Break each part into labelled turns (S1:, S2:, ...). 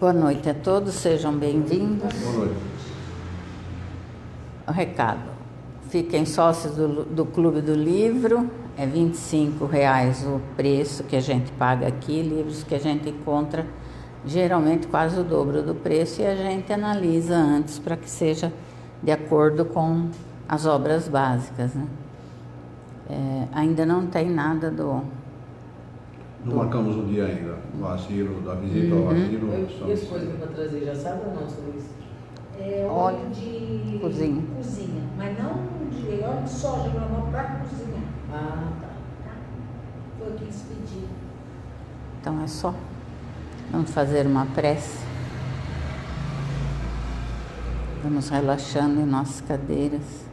S1: Boa noite a todos, sejam bem-vindos.
S2: Boa noite.
S1: O recado: fiquem sócios do Clube do Livro, é R$ 25,00 o preço que a gente paga aqui, livros que a gente encontra geralmente quase o dobro do preço e a gente analisa antes para que seja de acordo com as obras básicas, né? Ainda não tem nada do...
S2: Não marcamos o dia ainda, o asilo, da visita ao asilo.
S3: E as coisas que para trazer, já sabe ou não sobre isso?
S1: Óleo
S4: de
S1: cozinha.
S4: Mas não de óleo de soja, não para cozinhar.
S3: Ah, tá.
S4: Foi o que eles pediram.
S1: Então é só. Vamos fazer uma prece. Vamos relaxando em nossas cadeiras,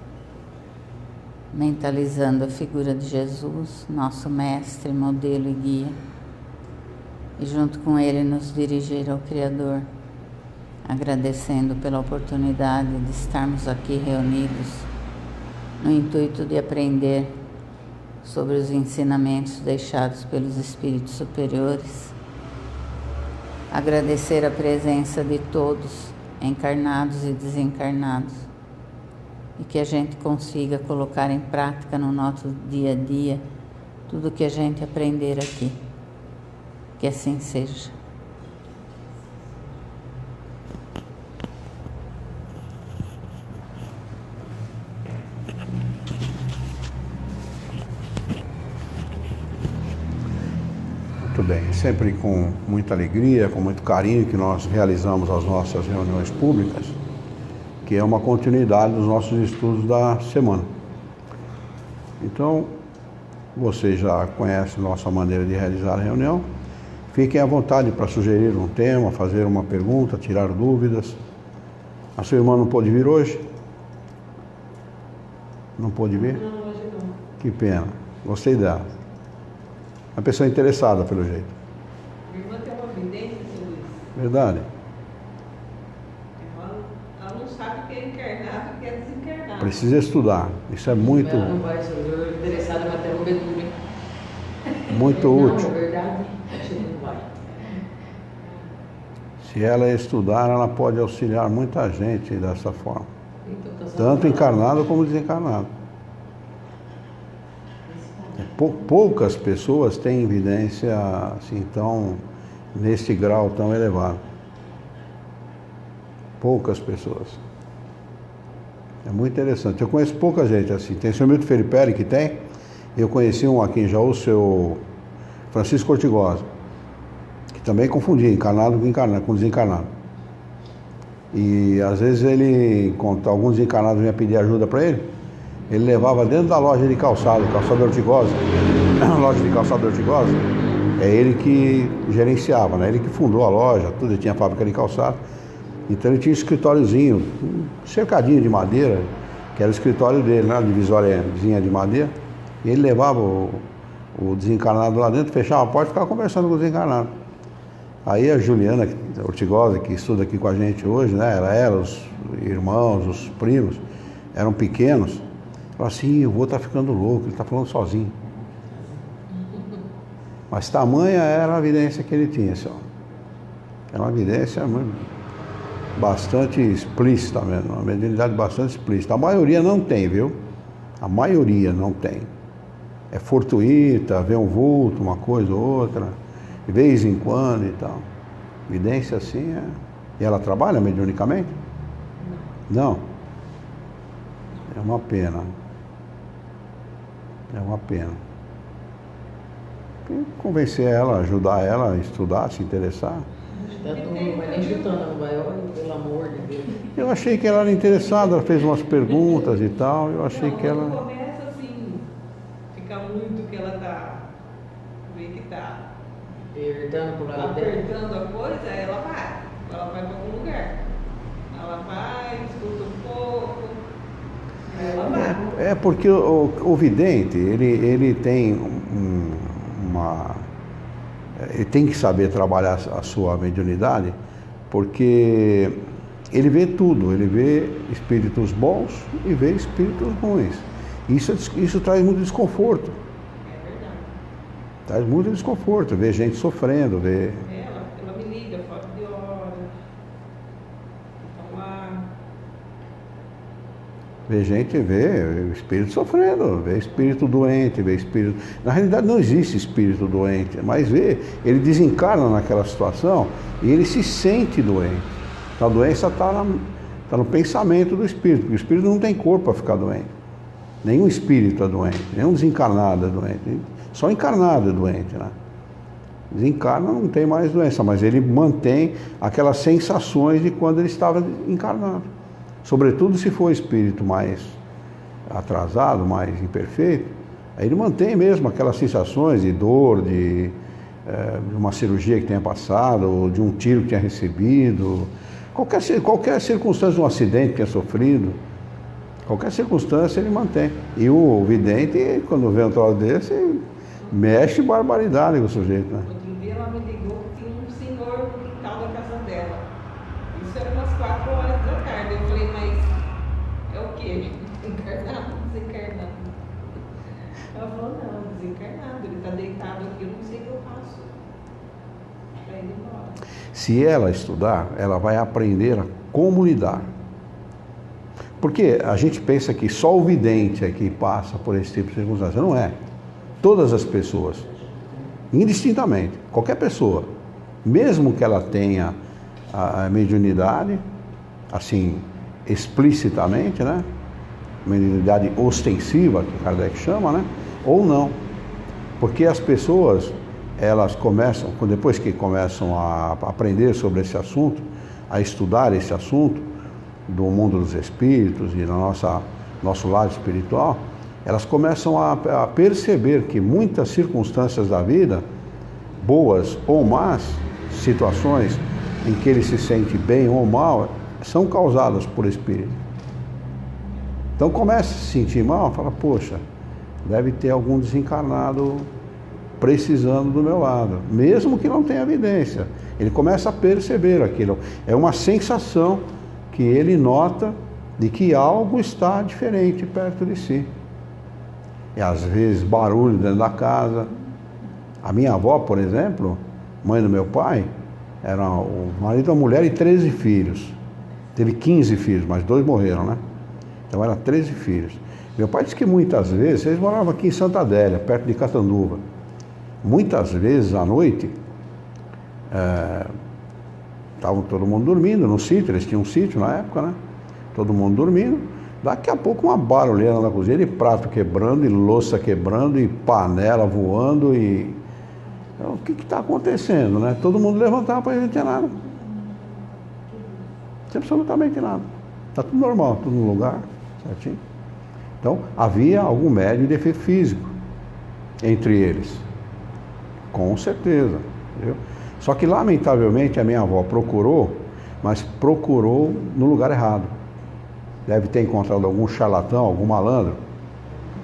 S1: mentalizando a figura de Jesus, nosso mestre, modelo e guia, e junto com ele nos dirigir ao Criador, agradecendo pela oportunidade de estarmos aqui reunidos no intuito de aprender sobre os ensinamentos deixados pelos espíritos superiores, agradecer a presença de todos, encarnados e desencarnados, e que a gente consiga colocar em prática no nosso dia a dia tudo que a gente aprender aqui. Que assim seja.
S2: Muito bem, sempre com muita alegria, com muito carinho que nós realizamos as nossas reuniões públicas, que é uma continuidade dos nossos estudos da semana. Então, vocês já conhecem nossa maneira de realizar a reunião. Fiquem à vontade para sugerir um tema, fazer uma pergunta, tirar dúvidas. A sua irmã não pôde vir hoje? Não pôde vir?
S3: Não, hoje não.
S2: Que pena, gostei dela. Uma pessoa interessada, pelo jeito.
S3: Minha irmã tem uma evidência sobre isso.
S2: Verdade?
S3: Ela não sabe o que é encarnado e o que é desencarnado.
S2: Precisa estudar. Isso é muito,
S3: Ela não vai ser interessada, mas tem um bedume.
S2: muito
S3: Não,
S2: útil.
S3: é verdade, acho que não vai.
S2: Se ela estudar, ela pode auxiliar muita gente dessa forma.
S3: Então, tá só
S2: Tanto
S3: falando.
S2: encarnado como desencarnado. Poucas pessoas têm evidência assim, nesse grau tão elevado. Poucas pessoas. É muito interessante. Eu conheço pouca gente assim. Tem o senhor Milton Felipe que tem. Eu conheci um aqui em Jaú, o seu Francisco Ortigosa, que também confundia encarnado com desencarnado. E às vezes quando alguns desencarnados vinham pedir ajuda para ele levava dentro da loja de calçado Ortigosa. A loja de calçado Ortigosa, é ele que gerenciava, né? Ele que fundou a loja, tudo, ele tinha fábrica de calçado. Então ele tinha um escritóriozinho, um cercadinho de madeira, que era o escritório dele, né? Divisóriazinha de madeira. E ele levava o desencarnado lá dentro, fechava a porta e ficava conversando com o desencarnado. Aí a Juliana Ortigosa, que estuda aqui com a gente hoje, né? Ela, os irmãos, os primos, eram pequenos. Falou assim, o vô tá ficando louco, ele tá falando sozinho. Mas tamanha era a evidência que ele tinha, senhor. Era uma evidência bastante explícita mesmo, uma mediunidade bastante explícita. A maioria não tem, viu? A maioria não tem. É fortuita, vê um vulto, uma coisa ou outra, de vez em quando e tal. Evidência assim é... E ela trabalha mediunicamente? Não. É uma pena. É uma pena. Convencer ela, ajudar ela a estudar, se interessar.
S3: Tanto não vai nem chutando, não vai, olha, pelo amor de Deus.
S2: Eu achei que ela era interessada, ela fez umas perguntas e tal, eu achei que
S3: Quando
S2: ela...
S3: começa assim, fica muito que ela tá, vê que tá
S5: Apertando pro lado dela.
S3: apertando a coisa, ela vai para algum lugar. Ela vai, escuta um pouco, ela vai.
S2: É porque o vidente, ele tem ele tem que saber trabalhar a sua mediunidade, porque ele vê tudo, ele vê espíritos bons e vê espíritos ruins. Isso traz muito desconforto.
S3: É verdade.
S2: Traz muito desconforto, ver gente sofrendo, ver...
S3: Ela me liga, fala de hora,
S2: vê espírito sofrendo, vê espírito doente, vê espírito... Na realidade não existe espírito doente, mas ele desencarna naquela situação e ele se sente doente. Então a doença está no pensamento do espírito, porque o espírito não tem corpo para ficar doente. Nenhum espírito é doente, nenhum desencarnado é doente. Só encarnado é doente, né? Desencarna, não tem mais doença, mas ele mantém aquelas sensações de quando ele estava encarnado. Sobretudo se for espírito mais atrasado, mais imperfeito, aí ele mantém mesmo aquelas sensações de dor, de uma cirurgia que tenha passado, ou de um tiro que tenha recebido, qualquer circunstância, um acidente que tenha sofrido, qualquer circunstância ele mantém. E o vidente, quando vê um troço desse, mexe barbaridade com o sujeito, né?
S3: Outro dia ela me ligou que tinha um senhor no quintal da casa dela. Isso era umas 4 horas da tarde. Eu falei, mas é o quê? Encarnado, desencarnado? Ela falou, não, desencarnado. Ele está deitado aqui, eu não sei o que eu faço para ele ir embora.
S2: Se ela estudar, ela vai aprender a como lidar. Porque a gente pensa que só o vidente é que passa por esse tipo de circunstância. Não é. Todas as pessoas, indistintamente, qualquer pessoa, mesmo que ela tenha a mediunidade, assim, explicitamente, né? Mediunidade ostensiva, que Kardec chama, né? Ou não. Porque as pessoas, elas começam, depois que começam a aprender sobre esse assunto, a estudar esse assunto do mundo dos espíritos e do nosso lado espiritual, elas começam a perceber que muitas circunstâncias da vida, boas ou más, situações em que ele se sente bem ou mal, são causadas por espírito. Então começa a se sentir mal, fala, poxa, deve ter algum desencarnado precisando do meu lado, mesmo que não tenha evidência. Ele começa a perceber aquilo. É uma sensação que ele nota de que algo está diferente perto de si. E às vezes barulho dentro da casa. A minha avó, por exemplo, mãe do meu pai, era o marido, uma mulher e 13 filhos. Teve 15 filhos, mas 2 morreram, né? Então eram 13 filhos. Meu pai disse que muitas vezes, eles moravam aqui em Santa Adélia, perto de Catanduva. Muitas vezes à noite, estavam todo mundo dormindo no sítio, eles tinham um sítio na época, né? Todo mundo dormindo. Daqui a pouco uma barulheira na cozinha, e prato quebrando, e louça quebrando, e panela voando, e... O que está acontecendo, né? Todo mundo levantava para não ter nada. Absolutamente nada. Está tudo normal, tudo no lugar, certinho. Então, havia algum médium de efeito físico entre eles. Com certeza. Entendeu? Só que, lamentavelmente, a minha avó procurou, mas procurou no lugar errado. Deve ter encontrado algum charlatão, algum malandro,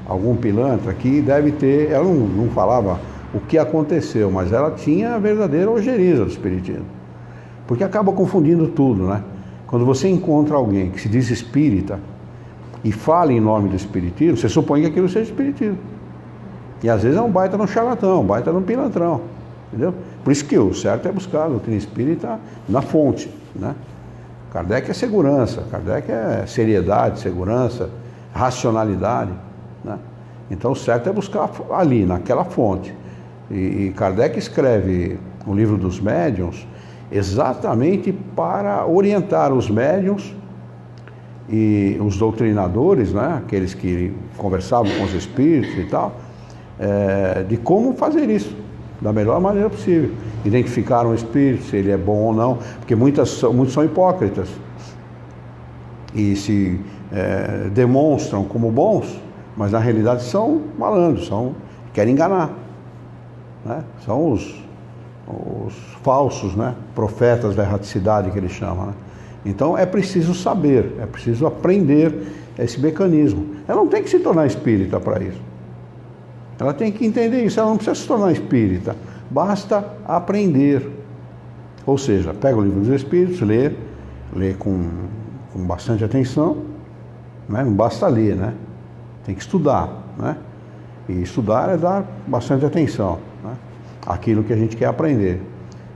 S2: algum pilantra que deve ter... Ela não falava o que aconteceu, mas ela tinha a verdadeira ojeriza do espiritismo. Porque acaba confundindo tudo, né? Quando você encontra alguém que se diz espírita e fala em nome do espiritismo, você supõe que aquilo seja espiritismo. E às vezes é um baita no charlatão, um baita no pilantrão, entendeu? Por isso que o certo é buscar a doutrina espírita na fonte, né? Kardec é segurança, Kardec é seriedade, segurança, racionalidade, né? Então o certo é buscar ali, naquela fonte. E Kardec escreve o livro dos médiuns exatamente para orientar os médiuns e os doutrinadores, né? Aqueles que conversavam com os espíritos e tal, de como fazer isso da melhor maneira possível. Identificar um espírito, se ele é bom ou não, porque muitos são hipócritas e se demonstram como bons, mas na realidade são malandros, querem enganar, né? São os falsos, né? Profetas da erraticidade que ele chama, né? Então é preciso saber, é preciso aprender esse mecanismo. Ela não tem que se tornar espírita para isso. Ela tem que entender isso, ela não precisa se tornar espírita. Basta aprender. Ou seja, pega o livro dos Espíritos, lê com bastante atenção, né? Não basta ler, né? Tem que estudar, né? E estudar é dar bastante atenção, né? Aquilo que a gente quer aprender.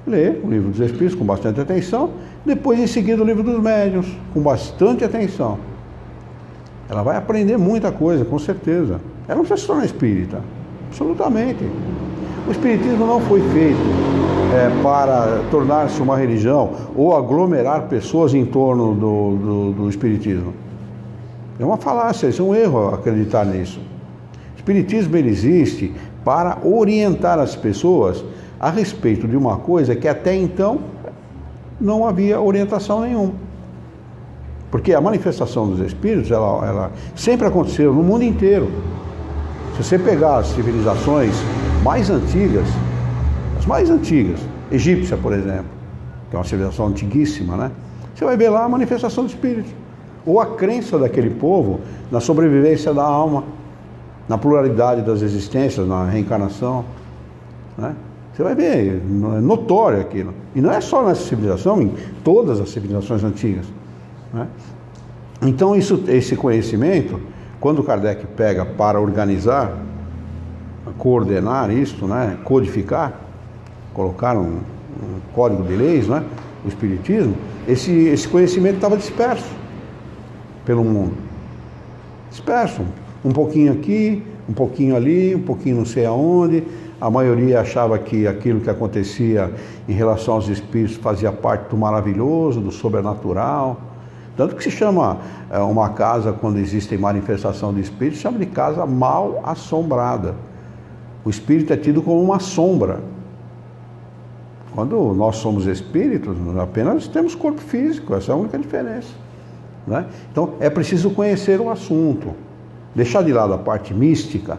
S2: Lê o livro dos Espíritos com bastante atenção, depois em seguida o livro dos Médiuns, com bastante atenção. Ela vai aprender muita coisa, com certeza. Ela não precisa se tornar espírita, absolutamente. O espiritismo não foi feito para tornar-se uma religião ou aglomerar pessoas em torno do espiritismo. É uma falácia, isso é um erro acreditar nisso. O espiritismo ele existe para orientar as pessoas a respeito de uma coisa que até então não havia orientação nenhuma. Porque a manifestação dos espíritos, ela sempre aconteceu no mundo inteiro. Se você pegar as civilizações mais antigas, as mais antigas, egípcia, por exemplo, que é uma civilização antiguíssima, né? Você vai ver lá a manifestação de espíritos. Ou a crença daquele povo na sobrevivência da alma, na pluralidade das existências, na reencarnação, né? Você vai ver, é notório aquilo. E não é só nessa civilização, em todas as civilizações antigas, né? Então esse conhecimento, quando Kardec pega para organizar, coordenar isso, né? Codificar, colocar um código de leis, né? O Espiritismo, esse conhecimento estava disperso pelo mundo. Disperso. Um pouquinho aqui, um pouquinho ali, um pouquinho não sei aonde. A maioria achava que aquilo que acontecia em relação aos espíritos fazia parte do maravilhoso, do sobrenatural. Tanto que se chama uma casa, quando existe manifestação de espíritos, chama de casa mal assombrada. O espírito é tido como uma sombra. Quando nós somos espíritos, apenas temos corpo físico, essa é a única diferença, né? Então é preciso conhecer o assunto, deixar de lado a parte mística.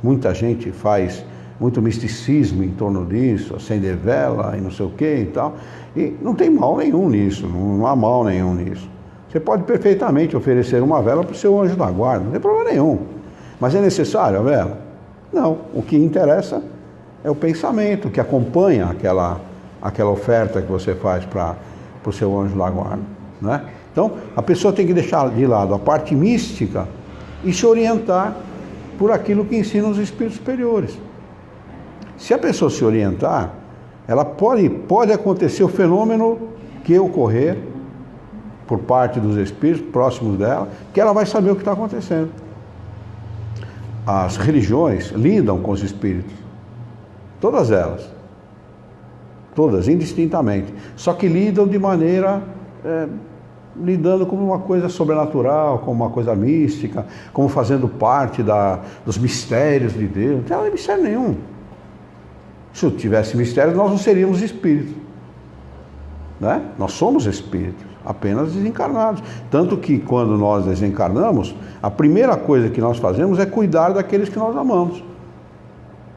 S2: Muita gente faz muito misticismo em torno disso, acender vela e não sei o que e tal, e não tem mal nenhum nisso, não há mal nenhum nisso. Você pode perfeitamente oferecer uma vela para o seu anjo da guarda, não tem problema nenhum. Mas é necessário a vela? Não, o que interessa é o pensamento que acompanha aquela oferta que você faz para o seu anjo da guarda, né? Então, a pessoa tem que deixar de lado a parte mística e se orientar por aquilo que ensinam os espíritos superiores. Se a pessoa se orientar, ela pode acontecer o fenômeno que ocorrer por parte dos espíritos próximos dela, que ela vai saber o que está acontecendo. As religiões lidam com os espíritos, todas elas, todas indistintamente, só que lidam de maneira lidando como uma coisa sobrenatural, como uma coisa mística, como fazendo parte dos mistérios de Deus. Não tem mistério nenhum. Se eu tivesse mistério, nós não seríamos espíritos, né? Nós somos espíritos, apenas desencarnados. Tanto que quando nós desencarnamos, a primeira coisa que nós fazemos é cuidar daqueles que nós amamos,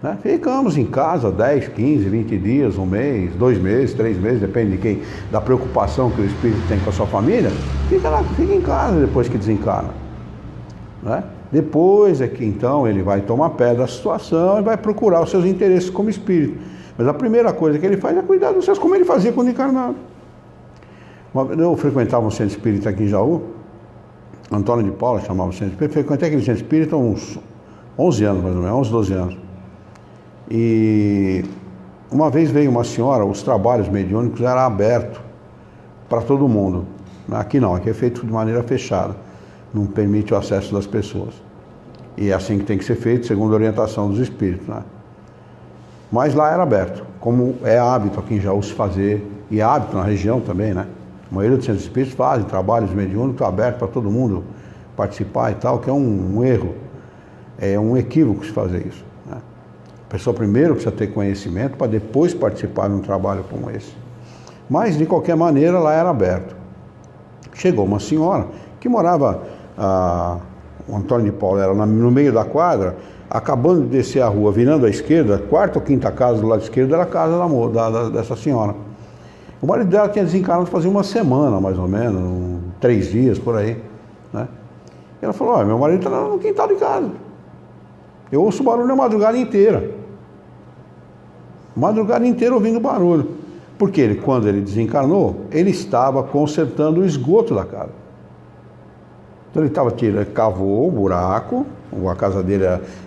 S2: né? Ficamos em casa 10, 15, 20 dias, um mês, 2 meses, 3 meses, depende da preocupação que o espírito tem com a sua família. Fica em casa depois que desencarna, né? Depois é que então ele vai tomar pé da situação e vai procurar os seus interesses como espírito. Mas a primeira coisa que ele faz é cuidar dos seus, como ele fazia quando encarnado. Eu frequentava um centro espírita aqui em Jaú, Antônio de Paula chamava o centro espírita. Frequentei aquele centro espírita há uns 11 anos, mais ou menos, 11, 12 anos. E uma vez veio uma senhora, os trabalhos mediúnicos eram abertos para todo mundo. Aqui não, aqui é feito de maneira fechada, não permite o acesso das pessoas. E é assim que tem que ser feito, segundo a orientação dos espíritos, né? Mas lá era aberto, como é hábito aqui em Jaú se fazer, e é hábito na região também, né? A maioria dos centros espíritos fazem trabalhos mediúnicos abertos para todo mundo participar e tal, que é um erro, é um equívoco se fazer isso, né? A pessoa primeiro precisa ter conhecimento para depois participar de um trabalho como esse. Mas, de qualquer maneira, lá era aberto. Chegou uma senhora que morava, o Antônio de Paula era no meio da quadra, acabando de descer a rua, virando à esquerda, quarta ou quinta casa do lado esquerdo era a casa dessa senhora. O marido dela tinha desencarnado fazia uma semana, mais ou menos, 3 dias, por aí, né? E ela falou, olha, meu marido está no quintal de casa. Eu ouço barulho a madrugada inteira. Madrugada inteira ouvindo barulho. Porque ele, quando ele desencarnou, ele estava consertando o esgoto da casa. Então ele cavou o buraco, a casa dele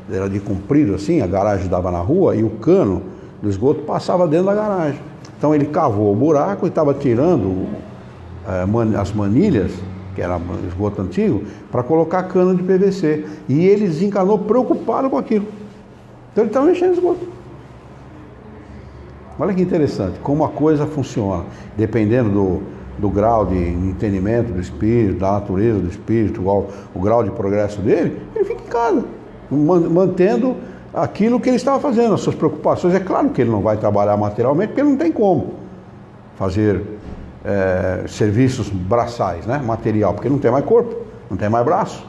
S2: era de comprido assim, a garagem dava na rua e o cano do esgoto passava dentro da garagem. Então ele cavou o buraco e estava tirando as manilhas que era esgoto antigo, para colocar cano de PVC. E ele desencarnou preocupado com aquilo. Então ele estava mexendo no esgoto. Olha que interessante, como a coisa funciona, dependendo do grau de entendimento do espírito, da natureza do espírito, o grau de progresso dele, ele fica em casa, mantendo aquilo que ele estava fazendo, as suas preocupações. É claro que ele não vai trabalhar materialmente, porque ele não tem como fazer serviços braçais, né? Material, porque não tem mais corpo, não tem mais braço,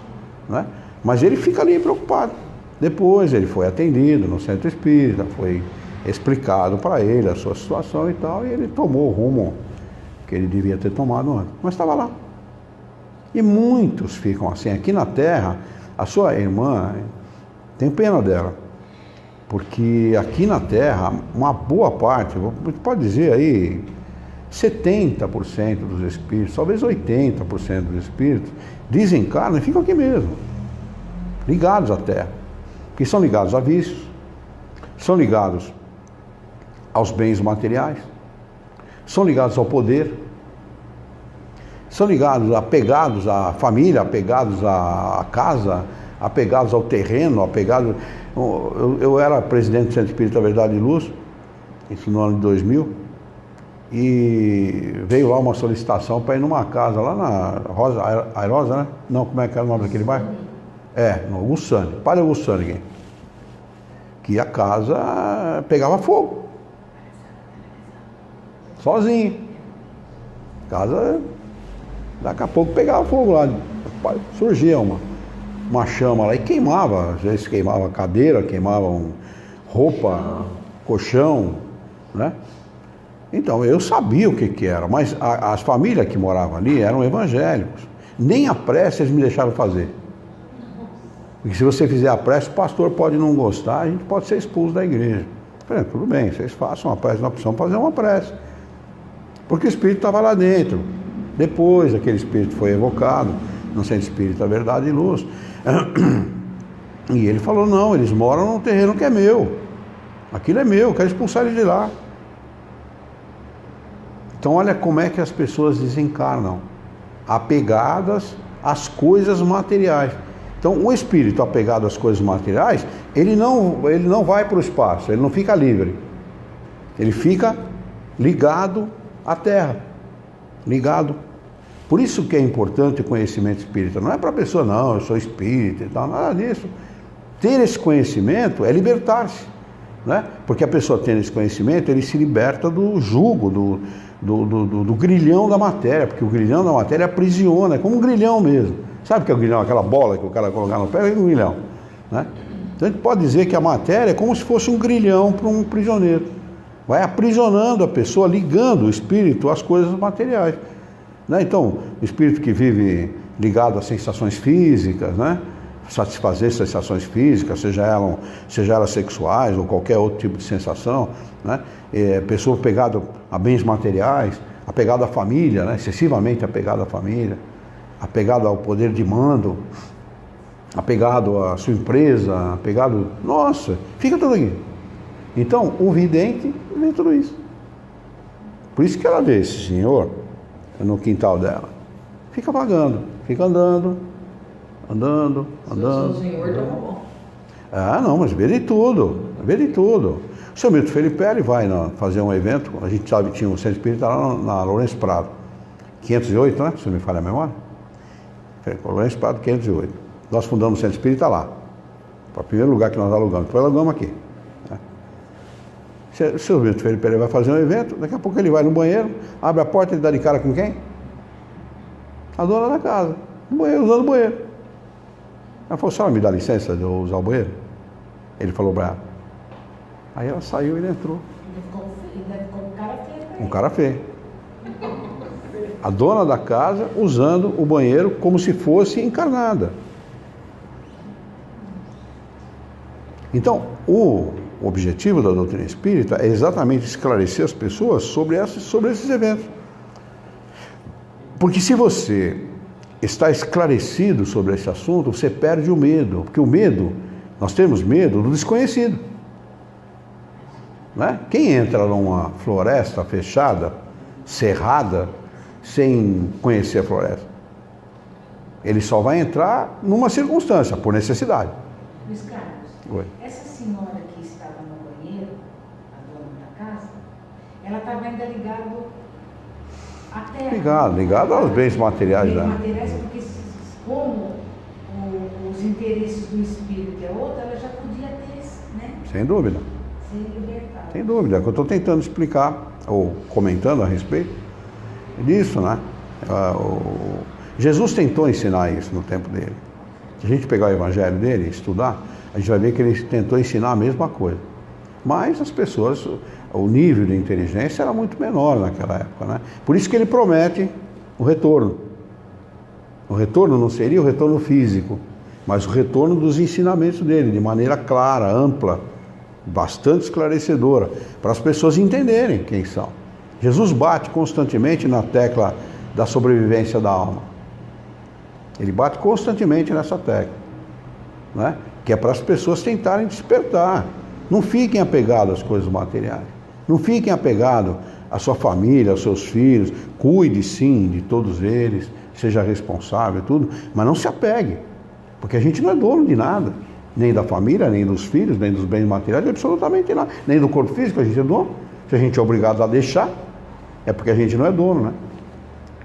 S2: né? Mas ele fica ali preocupado. Depois ele foi atendido no centro espírita, foi explicado para ele a sua situação e tal, e ele tomou o rumo que ele devia ter tomado antes, mas estava lá. E muitos ficam assim. Aqui na Terra, a sua irmã, tem pena dela, porque aqui na Terra, uma boa parte, pode dizer aí, 70% dos espíritos, talvez 80% dos espíritos, desencarnam e ficam aqui mesmo, ligados à Terra, que são ligados a vícios, são ligados aos bens materiais, são ligados ao poder, são ligados, apegados à família, apegados à casa, apegados ao terreno, apegados... Eu era presidente do Centro Espírita Verdade e Luz, isso no ano de 2000, e veio lá uma solicitação para ir numa casa lá na Airosa, né? Não, como é que era o nome daquele bairro? No Augussane, Padre Augussane, que a casa pegava fogo. Sozinho. A casa, daqui a pouco pegava fogo lá. Surgia uma chama lá e queimava. Às vezes queimava cadeira, queimavam roupa, colchão, né? Então, eu sabia o que era, mas as famílias que moravam ali eram evangélicos. Nem a prece eles me deixaram fazer. Porque se você fizer a prece, o pastor pode não gostar, a gente pode ser expulso da igreja. Eu falei, tudo bem, vocês façam uma prece, nós precisamos fazer uma prece. Porque o espírito estava lá dentro. Depois, aquele espírito foi evocado no Centro Espírita Verdade e Luz. E ele falou, não, eles moram num terreno que é meu. Aquilo é meu, eu quero expulsar eles de lá. Então olha como é que as pessoas desencarnam, apegadas às coisas materiais. Então o espírito apegado às coisas materiais, ele não vai para o espaço, ele não fica livre. Ele fica ligado à Terra, ligado. Por isso que é importante o conhecimento espírita. Não é para a pessoa, não, eu sou espírita e tal, nada disso. Ter esse conhecimento é libertar-se, né? Porque a pessoa tendo esse conhecimento, ele se liberta do jugo, do grilhão da matéria, porque o grilhão da matéria aprisiona, é como um grilhão mesmo. Sabe o que é o grilhão? Aquela bola que o cara colocar no pé, é um grilhão, né? Então a gente pode dizer que a matéria é como se fosse um grilhão para um prisioneiro. Vai aprisionando a pessoa, ligando o espírito às coisas materiais, né? Então, o espírito que vive ligado às sensações físicas, né? Satisfazer sensações físicas, seja elas sexuais ou qualquer outro tipo de sensação, né? Pessoa apegada a bens materiais, apegada à família, né? Excessivamente apegada à família, apegado ao poder de mando, apegado à sua empresa, apegado... Nossa, fica tudo aqui. Então, o vidente vê tudo isso. Por isso que ela vê esse senhor no quintal dela. Fica vagando, fica andando.
S5: Se o senhor tá bom.
S2: Ah, não, mas vê de tudo. O seu Milton Felipe vai fazer um evento, a gente sabe que tinha um centro espírita lá na Lourenço Prado, 508, né? Se não me falha a memória. Lourenço Prado, 508. Nós fundamos o centro espírita lá. Foi o primeiro lugar que nós alugamos. Então alugamos aqui. Né? O seu Milton Felipe vai fazer um evento, daqui a pouco ele vai no banheiro, abre a porta e dá de cara com quem? A dona da casa. No banheiro, usando o banheiro. Ela falou, senhora me dá licença de eu usar o banheiro? Ele falou para ela. Aí ela saiu e ele entrou.
S4: Ainda ficou um cara feio.
S2: Um cara feio. A dona da casa usando o banheiro como se fosse encarnada. Então, o objetivo da doutrina espírita é exatamente esclarecer as pessoas sobre esses eventos. Porque se você está esclarecido sobre esse assunto, você perde o medo. Porque o medo, nós temos medo do desconhecido. Né? Quem entra numa floresta fechada, cerrada, sem conhecer a floresta? Ele só vai entrar numa circunstância, por necessidade.
S4: Luiz Carlos,
S2: Oi.
S4: essa senhora que estava no banheiro, a dona da casa, ela estava ainda ligada à terra.
S2: Ligado aos bens materiais,
S4: Bens
S2: né?
S4: materiais, porque como os interesses do espírito é outro, ela já podia ter, né,
S2: Sem dúvida.
S4: ser libertada.
S2: Sem dúvida. É o que eu estou tentando explicar, ou comentando a respeito disso, né? Jesus tentou ensinar isso no tempo dele. Se a gente pegar o evangelho dele e estudar, a gente vai ver que ele tentou ensinar a mesma coisa. Mas as pessoas, o nível de inteligência era muito menor naquela época, né? Por isso que ele promete o retorno. O retorno não seria o retorno físico, mas o retorno dos ensinamentos dele, de maneira clara, ampla, bastante esclarecedora, para as pessoas entenderem quem são. Jesus bate constantemente na tecla da sobrevivência da alma. Ele bate constantemente nessa tecla, né? Que é para as pessoas tentarem despertar. Não fiquem apegados às coisas materiais. Não fiquem apegados à sua família, aos seus filhos. Cuide sim de todos eles, seja responsável, tudo, mas não se apegue, porque a gente não é dono de nada, nem da família, nem dos filhos, nem dos bens materiais, absolutamente nada, nem do corpo físico a gente é dono. Se a gente é obrigado a deixar, é porque a gente não é dono, né?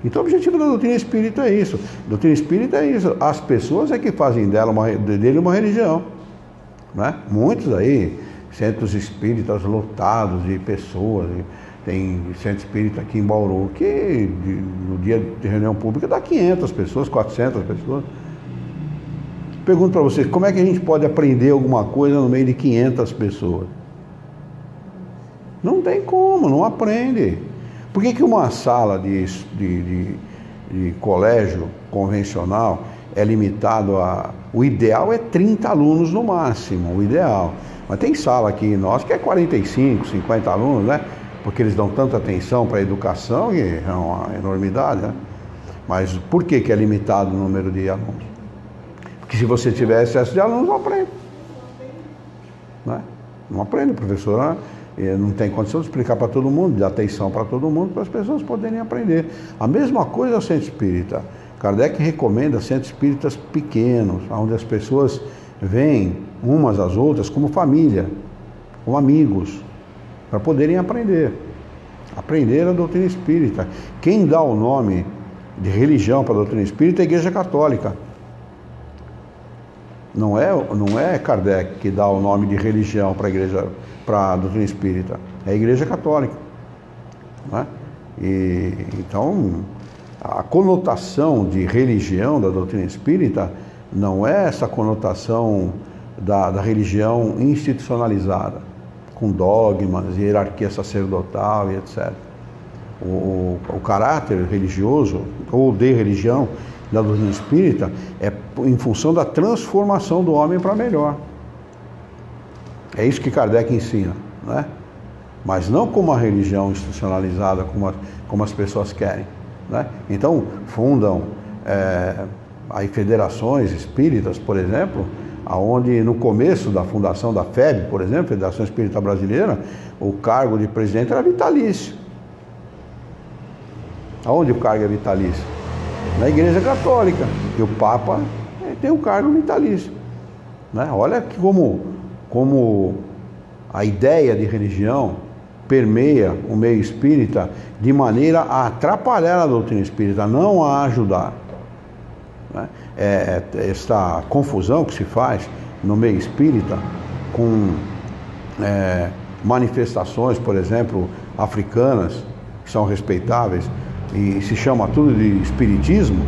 S2: Então o objetivo da doutrina espírita é isso. A doutrina espírita é isso. As pessoas é que fazem dele uma religião, né? Muitos aí, centros espíritas lotados de pessoas. Tem centro espírita aqui em Bauru que no dia de reunião pública dá 500 pessoas, 400 pessoas. Pergunto para vocês, como é que a gente pode aprender alguma coisa no meio de 500 pessoas? Não tem como, não aprende. Por que uma sala de colégio convencional é limitado a... O ideal é 30 alunos no máximo, o ideal. Mas tem sala aqui nossa que é 45, 50 alunos, né? Porque eles dão tanta atenção para a educação e é uma enormidade, né? Mas por que é limitado o número de alunos? Porque se você tiver excesso de alunos, não aprende. Né? Não aprende, o professor não tem condição de explicar para todo mundo, de dar atenção para todo mundo, para as pessoas poderem aprender. A mesma coisa é o centro espírita. Kardec recomenda centros espíritas pequenos, onde as pessoas veem umas às outras como família, como amigos, para poderem aprender a doutrina espírita. Quem dá o nome de religião para a doutrina espírita é a Igreja Católica. Não é Kardec que dá o nome de religião para a doutrina espírita, é a Igreja Católica, né? E então a conotação de religião da doutrina espírita não é essa conotação da religião institucionalizada, com dogmas, hierarquia sacerdotal e etc. O caráter religioso ou de religião da doutrina espírita é em função da transformação do homem para melhor. É isso que Kardec ensina, né? Mas não como uma religião institucionalizada, como as pessoas querem, né? Então fundam aí federações espíritas, por exemplo, aonde no começo da fundação da FEB, por exemplo, Federação Espírita Brasileira, o cargo de presidente era vitalício. Aonde o cargo é vitalício? Na Igreja Católica. E o Papa tem um cargo vitalício, né? Olha que como a ideia de religião permeia o meio espírita de maneira a atrapalhar a doutrina espírita, não a ajudar. Né? Esta confusão que se faz no meio espírita com manifestações, por exemplo, africanas, que são respeitáveis, e se chama tudo de espiritismo,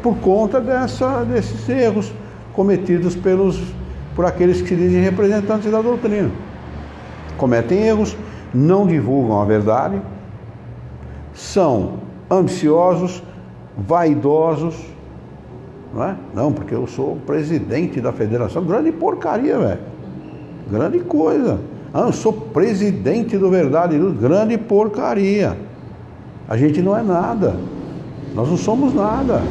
S2: por conta desses erros cometidos por aqueles que se dizem representantes da doutrina. Cometem erros, não divulgam a verdade, são ambiciosos, vaidosos. Não é? Não, porque eu sou o presidente da federação. Grande porcaria, velho. Grande coisa. Eu sou presidente do Verdade e Luz. Grande porcaria. A gente não é nada. Nós não somos nada.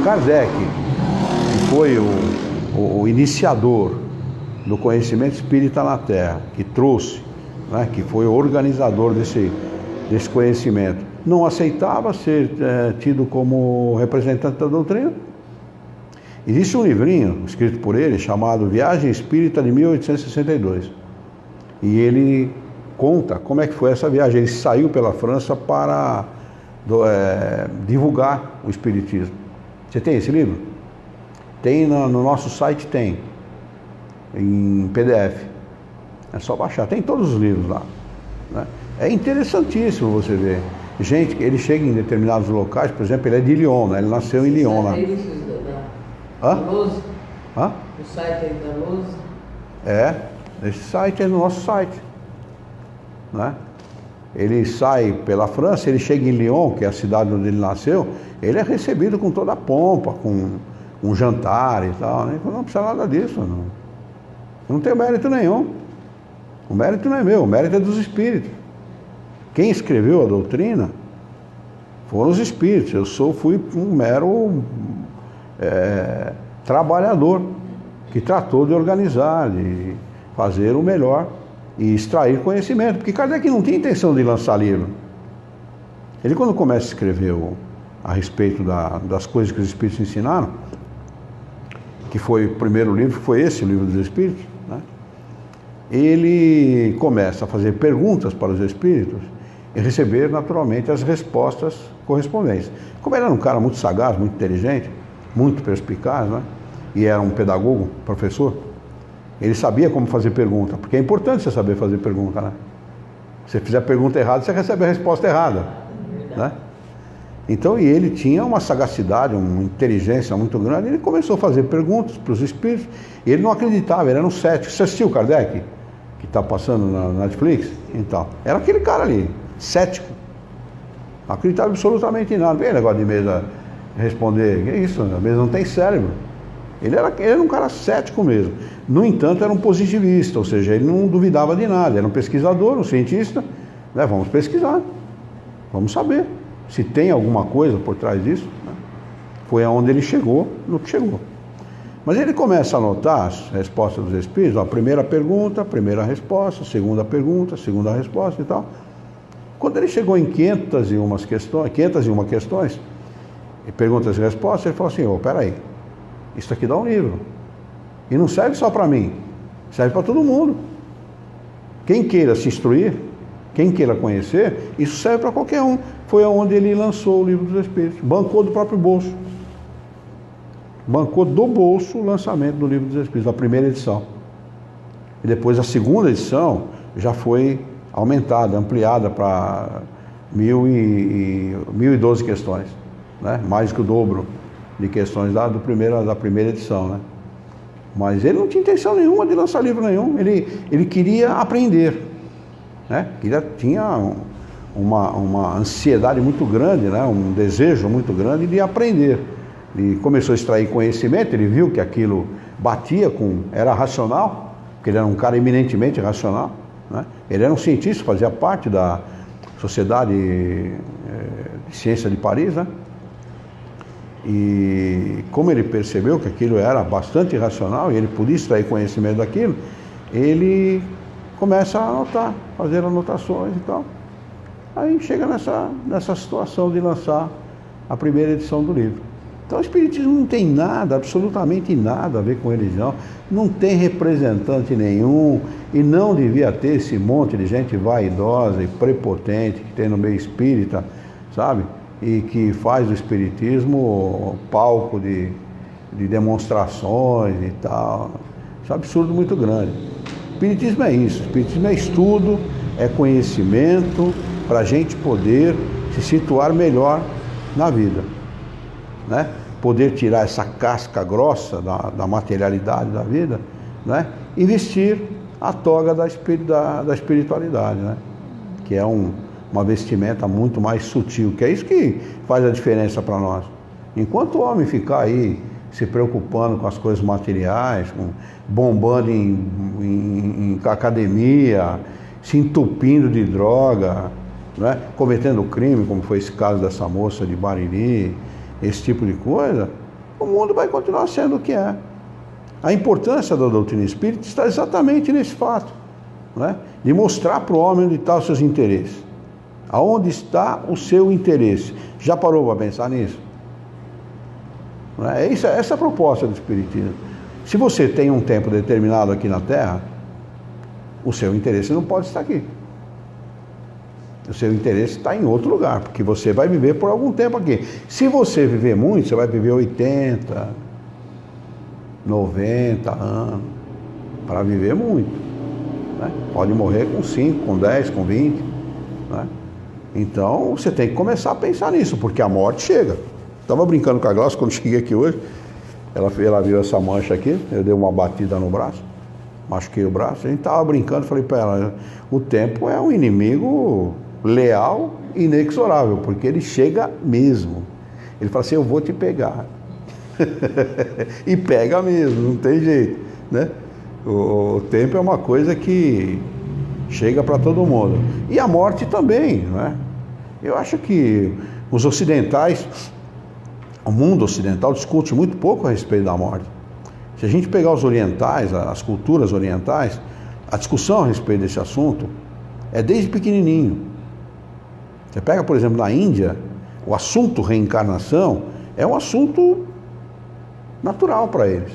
S2: Kardec, que foi o iniciador do conhecimento espírita na Terra, que trouxe, né, que foi o organizador desse conhecimento, não aceitava ser tido como representante da doutrina. Existe um livrinho escrito por ele chamado Viagem Espírita de 1862. E ele conta como é que foi essa viagem. Ele saiu pela França para divulgar o Espiritismo. Você tem esse livro? Tem no nosso site, tem. Em PDF. É só baixar. Tem todos os livros lá. Né? É interessantíssimo você ver. Gente, ele chega em determinados locais, por exemplo, ele é de Lyon, né? Ele nasceu em Lyon lá. Hã?
S5: Lousa.
S2: Hã?
S5: O site aí da Lousa.
S2: Esse site é no nosso site. Né? Ele sai pela França, ele chega em Lyon, que é a cidade onde ele nasceu, ele é recebido com toda a pompa, com um jantar e tal. Né? Não precisa nada disso. Não tem mérito nenhum. O mérito não é meu, o mérito é dos espíritos. Quem escreveu a doutrina foram os espíritos. Eu fui um mero trabalhador que tratou de organizar, de fazer o melhor e extrair conhecimento. Porque Kardec não tinha intenção de lançar livro. Ele, quando começa a escrever a respeito das coisas que os espíritos ensinaram, que foi o primeiro livro, foi esse, o Livro dos Espíritos, né? Ele começa a fazer perguntas para os espíritos e receber naturalmente as respostas correspondentes. Como ele era um cara muito sagaz, muito inteligente, muito perspicaz, né? E era um pedagogo, professor, ele sabia como fazer pergunta, porque é importante você saber fazer pergunta, né? Se você fizer a pergunta errada, você recebe a resposta errada, né? Então, e ele tinha uma sagacidade, uma inteligência muito grande, ele começou a fazer perguntas para os espíritos, e ele não acreditava, ele era um cético. Você assistiu o Kardec, que está passando na Netflix? Então, era aquele cara ali, cético, não acreditava absolutamente em nada. Não tem negócio de mesa responder, que é isso, a mesa não tem cérebro. Ele era um cara cético mesmo. No entanto, era um positivista, ou seja, ele não duvidava de nada, era um pesquisador, um cientista, né? Vamos pesquisar, vamos saber se tem alguma coisa por trás disso, né? Foi aonde ele chegou, no que chegou. Mas ele começa a anotar as respostas dos espíritos, a primeira pergunta, primeira resposta, segunda pergunta, segunda resposta e tal. Quando ele chegou em 501 questões, e perguntas e respostas, ele falou assim, peraí, isso aqui dá um livro. E não serve só para mim, serve para todo mundo. Quem queira se instruir, quem queira conhecer, isso serve para qualquer um. Foi aonde ele lançou o Livro dos Espíritos, bancou do próprio bolso. Bancou do bolso o lançamento do Livro dos Espíritos, a primeira edição. E depois a segunda edição já foi aumentada, ampliada para 1.012 questões, né? Mais que o dobro de questões da primeira edição, né? Mas ele não tinha intenção nenhuma de lançar livro nenhum, ele queria aprender, né? Ele tinha uma ansiedade muito grande, né? Um desejo muito grande de aprender. Ele começou a extrair conhecimento, ele viu que aquilo era racional, porque ele era um cara eminentemente racional, né? Ele era um cientista, fazia parte da Sociedade de Ciência de Paris, né? E como ele percebeu que aquilo era bastante racional e ele podia extrair conhecimento daquilo, ele começa a anotar, fazer anotações e tal. Aí chega nessa situação de lançar a primeira edição do livro. Então o Espiritismo não tem nada, absolutamente nada a ver com religião, não tem representante nenhum e não devia ter esse monte de gente vaidosa e prepotente que tem no meio espírita, sabe? E que faz do Espiritismo palco de demonstrações e tal. Isso é um absurdo muito grande. O Espiritismo é isso, o Espiritismo é estudo, é conhecimento para a gente poder se situar melhor na vida, né? Poder tirar essa casca grossa da materialidade da vida, né? E vestir a toga da espiritualidade, né? Que é uma vestimenta muito mais sutil, que é isso que faz a diferença para nós. Enquanto o homem ficar aí se preocupando com as coisas materiais, bombando em academia, se entupindo de droga, né? Cometendo crime, como foi esse caso dessa moça de Bariri, esse tipo de coisa, o mundo vai continuar sendo o que é. A importância da doutrina espírita está exatamente nesse fato, né? De mostrar para o homem onde estão os seus interesses. Aonde está o seu interesse? Já parou para pensar nisso? Não é? Essa é a proposta do Espiritismo. Se você tem um tempo determinado aqui na Terra, o seu interesse não pode estar aqui. O seu interesse está em outro lugar, porque você vai viver por algum tempo aqui. Se você viver muito, você vai viver 80, 90 anos, para viver muito. Né? Pode morrer com 5, com 10, com 20. Né? Então, você tem que começar a pensar nisso, porque a morte chega. Estava brincando com a Glaucia quando cheguei aqui hoje. Ela viu essa mancha aqui, eu dei uma batida no braço, machuquei o braço. A gente estava brincando, falei para ela, o tempo é um inimigo leal e inexorável, porque ele chega mesmo. Ele fala assim, eu vou te pegar. E pega mesmo, não tem jeito, né? O tempo é uma coisa que chega para todo mundo. E a morte também, não é? Eu acho que os ocidentais, o mundo ocidental discute muito pouco a respeito da morte. Se a gente pegar os orientais, as culturas orientais, a discussão a respeito desse assunto é desde pequenininho. Você pega, por exemplo, na Índia, o assunto reencarnação é um assunto natural para eles.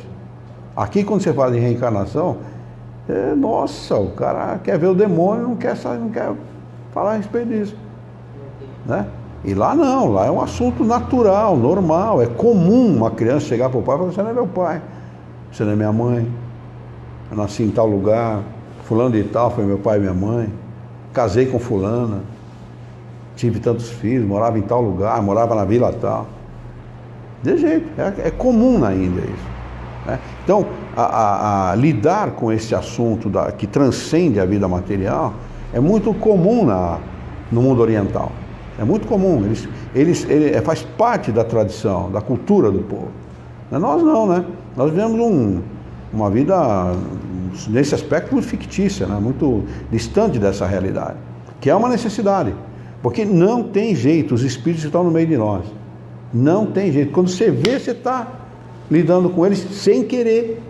S2: Aqui, quando você fala em reencarnação, nossa, o cara quer ver o demônio, não quer falar a respeito disso. Né? E lá não, lá é um assunto natural, normal, é comum uma criança chegar para o pai e falar, você não é meu pai, você não é minha mãe, eu nasci em tal lugar, fulano de tal foi meu pai e minha mãe, casei com fulana, tive tantos filhos, morava em tal lugar, morava na vila tal. De jeito, é comum na Índia isso. Né? Então, lidar com esse assunto que transcende a vida material é muito comum no mundo oriental. É muito comum, faz parte da tradição, da cultura do povo. Nós não, né? Nós vivemos uma vida, nesse aspecto, muito fictícia, né? Muito distante dessa realidade, que é uma necessidade, porque não tem jeito, os espíritos estão no meio de nós. Não tem jeito. Quando você vê, você está lidando com eles sem querer.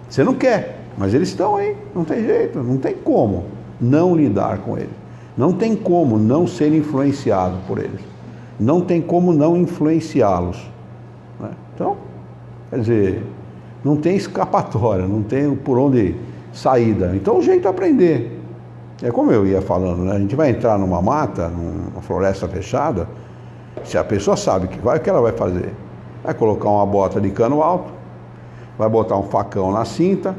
S2: Você não quer, mas eles estão aí, não tem jeito, não tem como não lidar com eles. Não tem como não ser influenciado por eles. Não tem como não influenciá-los. Né? Então, quer dizer, não tem escapatória, não tem por onde saída. Então o jeito é aprender. É como eu ia falando, né? A gente vai entrar numa mata, numa floresta fechada, se a pessoa sabe que vai, o que ela vai fazer? Vai colocar uma bota de cano alto, vai botar um facão na cinta,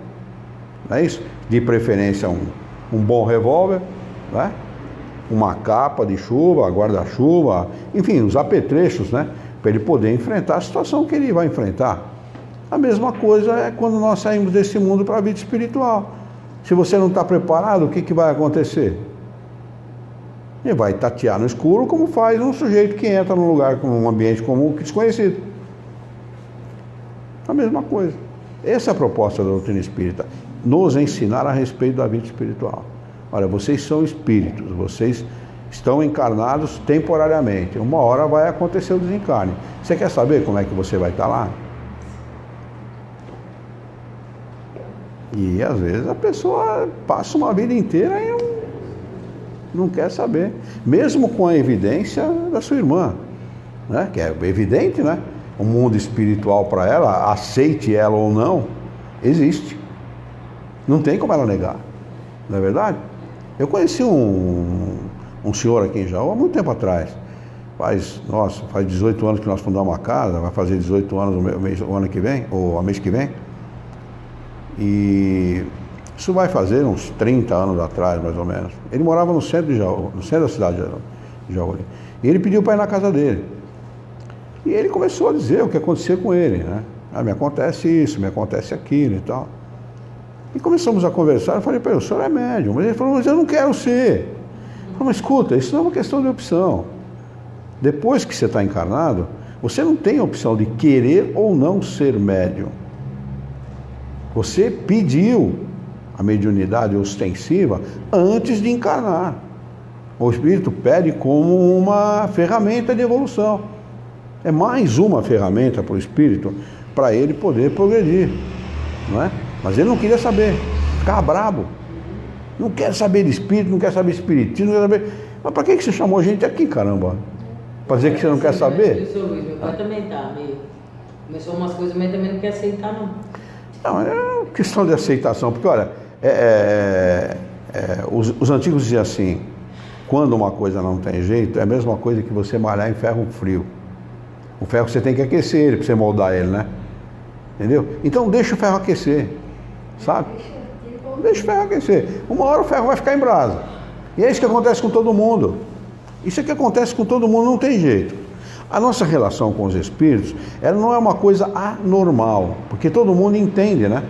S2: não é isso? De preferência um bom revólver, né? Uma capa de chuva, guarda-chuva, enfim, os apetrechos, né? Para ele poder enfrentar a situação que ele vai enfrentar. A mesma coisa é quando nós saímos desse mundo para a vida espiritual. Se você não está preparado, o que vai acontecer? Ele vai tatear no escuro, como faz um sujeito que entra num lugar, num ambiente comum, desconhecido. A mesma coisa. Essa é a proposta da doutrina espírita, nos ensinar a respeito da vida espiritual. Olha, vocês são espíritos, vocês estão encarnados temporariamente. Uma hora vai acontecer o desencarne. Você quer saber como é que você vai estar lá? E às vezes a pessoa passa uma vida inteira e não quer saber. Mesmo com a evidência da sua irmã, né? Que é evidente, né? O mundo espiritual para ela, aceite ela ou não, existe. Não tem como ela negar. Não é verdade? Eu conheci um senhor aqui em Jaú há muito tempo atrás. Faz 18 anos que nós fundamos uma casa, vai fazer 18 anos o ano que vem, ou a mês que vem. E isso vai fazer uns 30 anos atrás, mais ou menos. Ele morava no centro de Jaú, no centro da cidade de Jaú. E ele pediu para ir na casa dele. E ele começou a dizer o que acontecia com ele, né? Me acontece isso, me acontece aquilo e tal. E começamos a conversar, eu falei para ele, o senhor é médium. Mas ele falou, mas eu não quero ser. Eu falei, mas escuta, isso não é uma questão de opção. Depois que você está encarnado, você não tem a opção de querer ou não ser médium. Você pediu a mediunidade ostensiva antes de encarnar. O espírito pede como uma ferramenta de evolução. É mais uma ferramenta para o espírito, para ele poder progredir, não é? Mas ele não queria saber, ficava brabo. Não quer saber de espírito, não quer saber de espiritismo, não quer saber. Mas para que você chamou a gente aqui, caramba? Para dizer que você não quer saber?
S6: Eu sou Luiz, meu pai também tá meio... Começou umas coisas, mas também não quer aceitar, não.
S2: Não, é questão de aceitação, porque olha, os antigos diziam assim, quando uma coisa não tem jeito, é a mesma coisa que você malhar em ferro frio. O ferro você tem que aquecer ele para você moldar ele, né? Entendeu? Então deixa o ferro aquecer, sabe? Deixa o ferro aquecer. Uma hora o ferro vai ficar em brasa. E é isso que acontece com todo mundo. Isso é que acontece com todo mundo, não tem jeito. A nossa relação com os espíritos, ela não é uma coisa anormal, porque todo mundo entende, né?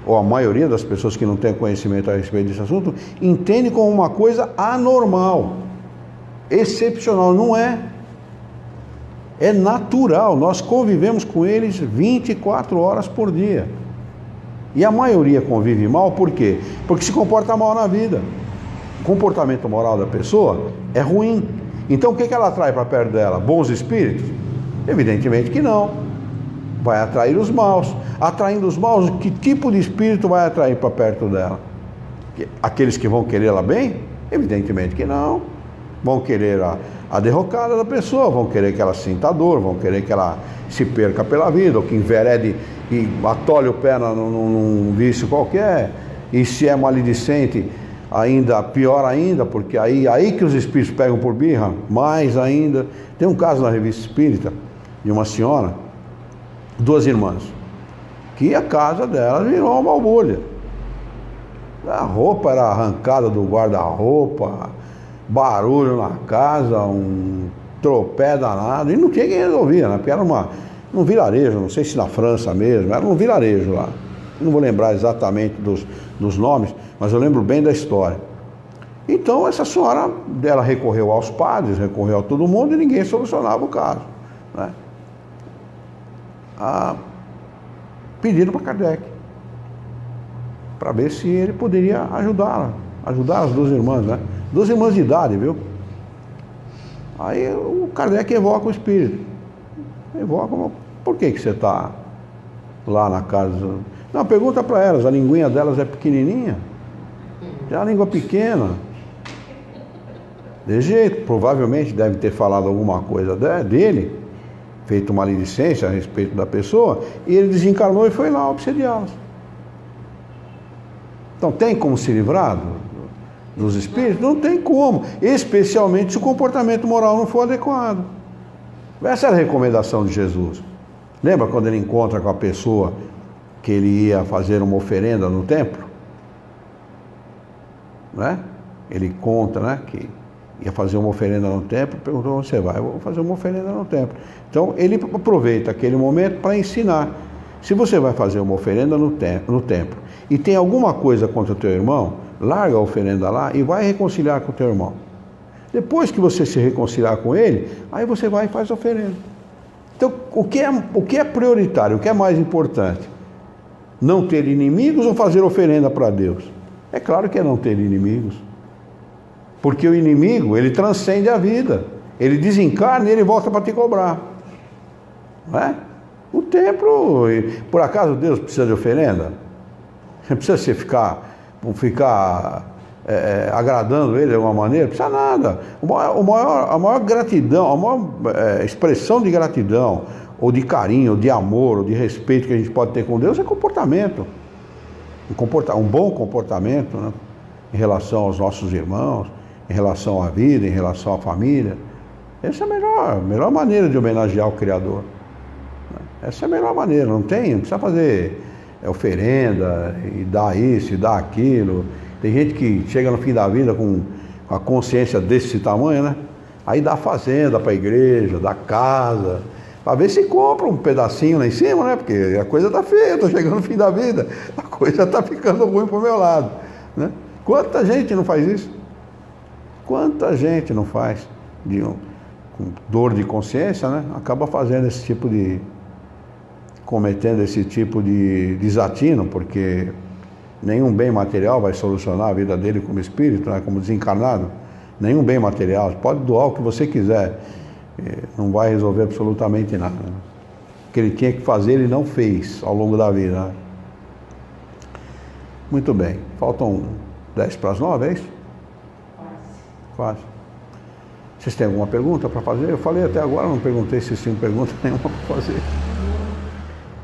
S2: Ou a maioria das pessoas que não têm conhecimento a respeito desse assunto, entende como uma coisa anormal, excepcional. Não é. É natural. Nós convivemos com eles 24 horas por dia. E a maioria convive mal, por quê? Porque se comporta mal na vida. O comportamento moral da pessoa é ruim. Então o que ela atrai para perto dela? Bons espíritos? Evidentemente que não. Vai atrair os maus. Atraindo os maus, que tipo de espírito vai atrair para perto dela? Aqueles que vão querê-la bem? Evidentemente que não. Vão querer a derrocada da pessoa, vão querer que ela sinta dor, vão querer que ela se perca pela vida, ou que enverede e atole o pé num vício qualquer. E se é maledicente, ainda pior ainda, porque aí que os espíritos pegam por birra, mais ainda. Tem um caso na revista espírita de uma senhora, 2 irmãs, que a casa delas virou uma balbúrdia. A roupa era arrancada do guarda-roupa, barulho na casa, um tropé danado, e não tinha quem resolvia, né? Porque era num vilarejo, não sei se na França mesmo, era num vilarejo lá. Não vou lembrar exatamente dos nomes, mas eu lembro bem da história. Então essa senhora, ela recorreu aos padres, recorreu a todo mundo e ninguém solucionava o caso, né? Pediram para Kardec, para ver se ele poderia ajudar as 2 irmãs, né? 2 irmãs de idade, viu? Aí o Kardec evoca o espírito. Evoca, por que você está lá na casa? Não, pergunta para elas, a linguinha delas é pequenininha? Tem uma língua pequena. De jeito, provavelmente deve ter falado alguma coisa dele, feito uma maledicência a respeito da pessoa, e ele desencarnou e foi lá obsediá-las. Então tem como se livrar dos espíritos? Não tem como, especialmente se o comportamento moral não for adequado. Essa era a recomendação de Jesus. Lembra quando ele encontra com a pessoa que ele ia fazer uma oferenda no templo? Né? Ele conta, né, que ia fazer uma oferenda no templo, perguntou: onde você vai? Eu vou fazer uma oferenda no templo. Então ele aproveita aquele momento para ensinar. Se você vai fazer uma oferenda no templo e tem alguma coisa contra o teu irmão, larga a oferenda lá e vai reconciliar com o teu irmão. Depois que você se reconciliar com ele, aí você vai e faz a oferenda. Então, o que é prioritário, o que é mais importante? Não ter inimigos ou fazer oferenda para Deus? É claro que é não ter inimigos. Porque o inimigo, ele transcende a vida. Ele desencarna e ele volta para te cobrar. Não é? O templo, por acaso Deus precisa de oferenda? Não precisa você ficar agradando ele de alguma maneira? Não precisa nada. A maior gratidão, a maior expressão de gratidão, ou de carinho, ou de amor, ou de respeito que a gente pode ter com Deus é comportamento. Um bom comportamento, né? Em relação aos nossos irmãos, em relação à vida, em relação à família. Essa é a melhor maneira de homenagear o Criador. Essa é a melhor maneira, não precisa fazer oferenda e dar isso e dar aquilo. Tem gente que chega no fim da vida com a consciência desse tamanho, né? Aí dá fazenda para a igreja, dá casa, para ver se compra um pedacinho lá em cima, né? Porque a coisa está feia, eu estou chegando no fim da vida, a coisa está ficando ruim para o meu lado, né? Quanta gente não faz isso? Quanta gente não faz, com dor de consciência, né? Acaba fazendo cometendo esse tipo de desatino, porque nenhum bem material vai solucionar a vida dele como espírito, né? Como desencarnado. Nenhum bem material. Você pode doar o que você quiser, não vai resolver absolutamente nada. Né? O que ele tinha que fazer, ele não fez ao longo da vida. Né? Muito bem. Faltam 10 para as 9, é isso?
S4: Quase.
S2: Quase. Vocês têm alguma pergunta para fazer? Eu falei até agora, não perguntei se tinham pergunta nenhuma para fazer.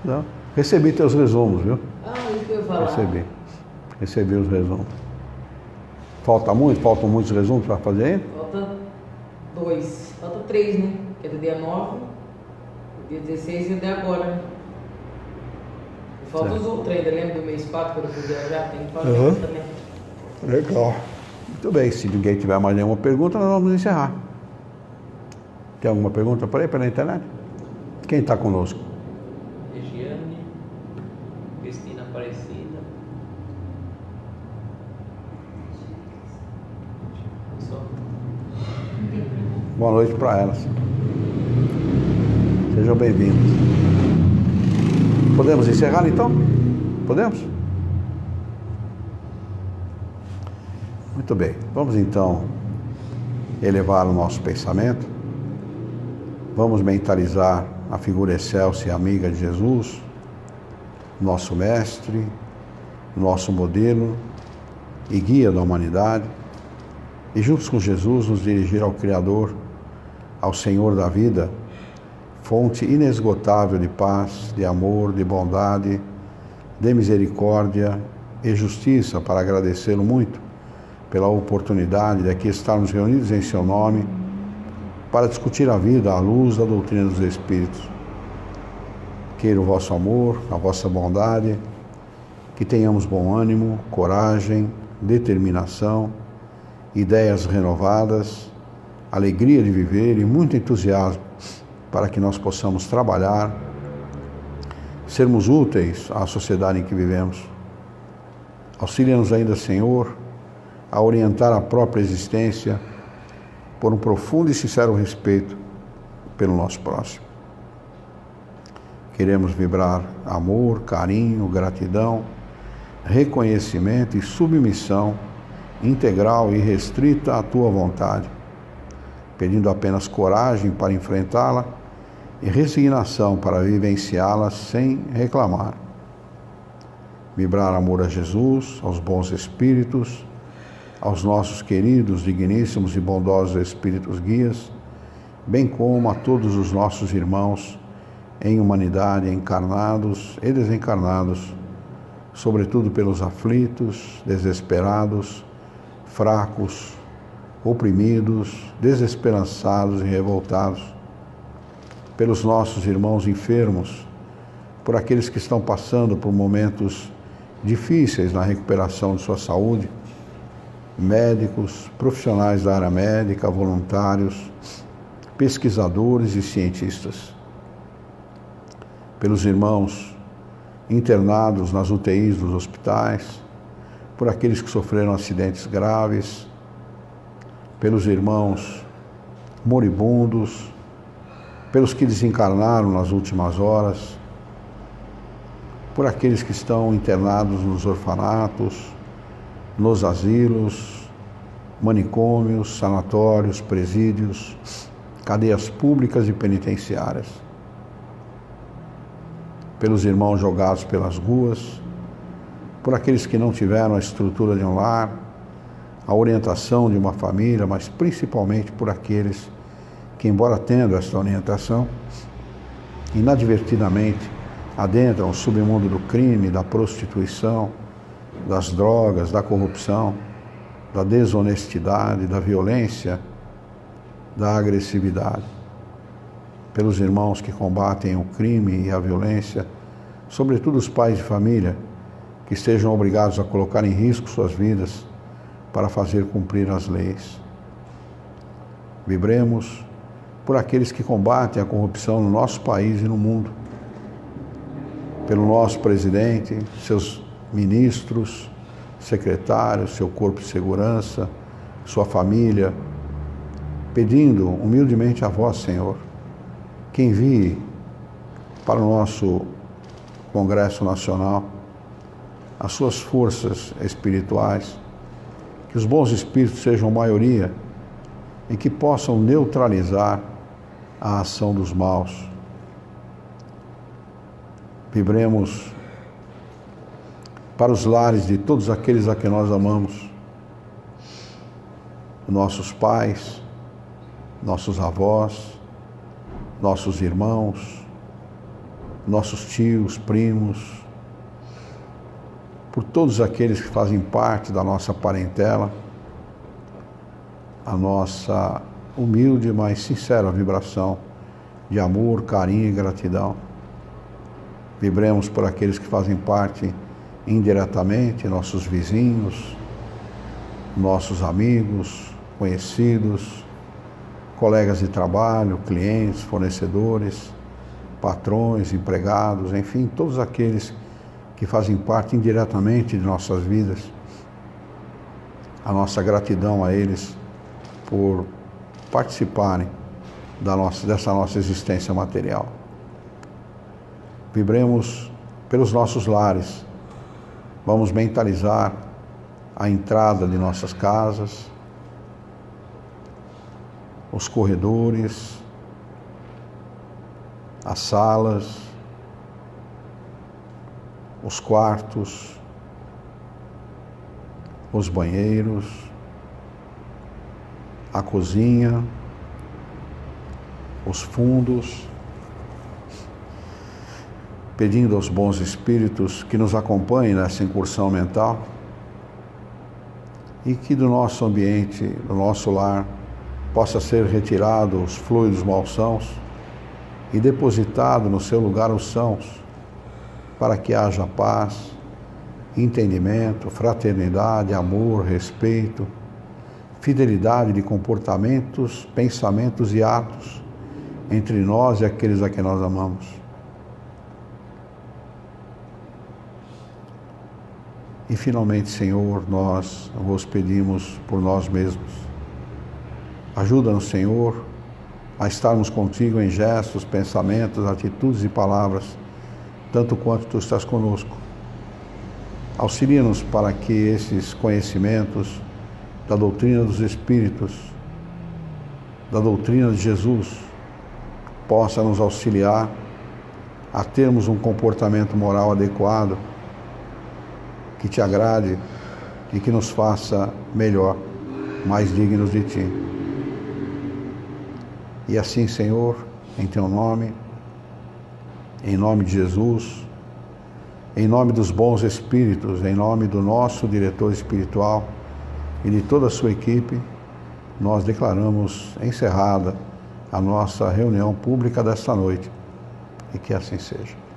S2: Não? Recebi teus resumos, viu?
S6: Isso que eu ia falar.
S2: Recebi os resumos. Faltam muitos resumos para fazer ainda?
S6: Falta 2. Falta 3, né? Que é do dia 9, o dia 16 e o de agora, né? Falta os outros ainda, lembra do mês 4 quando eu fui viajar? Tem que fazer isso também.
S2: Legal. Muito bem, se ninguém tiver mais nenhuma pergunta, nós vamos encerrar. Tem alguma pergunta por aí pela internet? Quem está conosco?
S5: Regiane, Cristina Aparecida. Só.
S2: Boa noite para elas. Sejam bem-vindos. Podemos encerrar então? Podemos? Muito bem. Vamos então elevar o nosso pensamento. Vamos mentalizar a figura excelsa e amiga de Jesus, nosso mestre, nosso modelo e guia da humanidade, e juntos com Jesus nos dirigir ao Criador, ao Senhor da vida, fonte inesgotável de paz, de amor, de bondade, de misericórdia e justiça, para agradecê-lo muito pela oportunidade de aqui estarmos reunidos em seu nome para discutir a vida à luz da doutrina dos Espíritos. Queira o vosso amor, a vossa bondade, que tenhamos bom ânimo, coragem, determinação, ideias renovadas, alegria de viver e muito entusiasmo para que nós possamos trabalhar, sermos úteis à sociedade em que vivemos. Auxilia-nos ainda, Senhor, a orientar a própria existência por um profundo e sincero respeito pelo nosso próximo. Queremos vibrar amor, carinho, gratidão, reconhecimento e submissão integral e restrita à Tua vontade, pedindo apenas coragem para enfrentá-la e resignação para vivenciá-la sem reclamar. Vibrar amor a Jesus, aos bons espíritos, aos nossos queridos, digníssimos e bondosos espíritos guias, bem como a todos os nossos irmãos em humanidade, encarnados e desencarnados, sobretudo pelos aflitos, desesperados, fracos, oprimidos, desesperançados e revoltados, pelos nossos irmãos enfermos, por aqueles que estão passando por momentos difíceis na recuperação de sua saúde, médicos, profissionais da área médica, voluntários, pesquisadores e cientistas, pelos irmãos internados nas UTIs dos hospitais, por aqueles que sofreram acidentes graves, pelos irmãos moribundos, pelos que desencarnaram nas últimas horas, por aqueles que estão internados nos orfanatos, nos asilos, manicômios, sanatórios, presídios, cadeias públicas e penitenciárias, pelos irmãos jogados pelas ruas, por aqueles que não tiveram a estrutura de um lar, a orientação de uma família, mas principalmente por aqueles que, embora tendo esta orientação, inadvertidamente adentram o submundo do crime, da prostituição, das drogas, da corrupção, da desonestidade, da violência, da agressividade. Pelos irmãos que combatem o crime e a violência, sobretudo os pais de família, que estejam obrigados a colocar em risco suas vidas para fazer cumprir as leis. Vibremos por aqueles que combatem a corrupção no nosso país e no mundo, pelo nosso presidente, seus ministros, secretários, seu corpo de segurança, sua família, pedindo humildemente a vós, Senhor, que envie para o nosso Congresso Nacional as suas forças espirituais, que os bons espíritos sejam maioria e que possam neutralizar a ação dos maus. Vibremos para os lares de todos aqueles a que nós amamos, nossos pais, nossos avós, nossos irmãos, nossos tios, primos, por todos aqueles que fazem parte da nossa parentela, a nossa humilde, mas sincera vibração de amor, carinho e gratidão. Vibremos por aqueles que fazem parte indiretamente, nossos vizinhos, nossos amigos, conhecidos, colegas de trabalho, clientes, fornecedores, patrões, empregados, enfim, todos aqueles que fazem parte indiretamente de nossas vidas. A nossa gratidão a eles por participarem dessa nossa existência material. Vibremos pelos nossos lares. Vamos mentalizar a entrada de nossas casas, os corredores, as salas, os quartos, os banheiros, a cozinha, os fundos, pedindo aos bons espíritos que nos acompanhem nessa incursão mental e que do nosso ambiente, do nosso lar, possa ser retirado os fluidos malsãos e depositado no seu lugar os sãos, para que haja paz, entendimento, fraternidade, amor, respeito, fidelidade de comportamentos, pensamentos e atos entre nós e aqueles a quem nós amamos. E finalmente, Senhor, nós vos pedimos por nós mesmos. Ajuda-nos, Senhor, a estarmos contigo em gestos, pensamentos, atitudes e palavras, tanto quanto tu estás conosco. Auxilia-nos para que esses conhecimentos da doutrina dos Espíritos, da doutrina de Jesus, possa nos auxiliar a termos um comportamento moral adequado, que te agrade e que nos faça melhor, mais dignos de ti. E assim, Senhor, em teu nome, em nome de Jesus, em nome dos bons espíritos, em nome do nosso diretor espiritual e de toda a sua equipe, nós declaramos encerrada a nossa reunião pública desta noite, e que assim seja.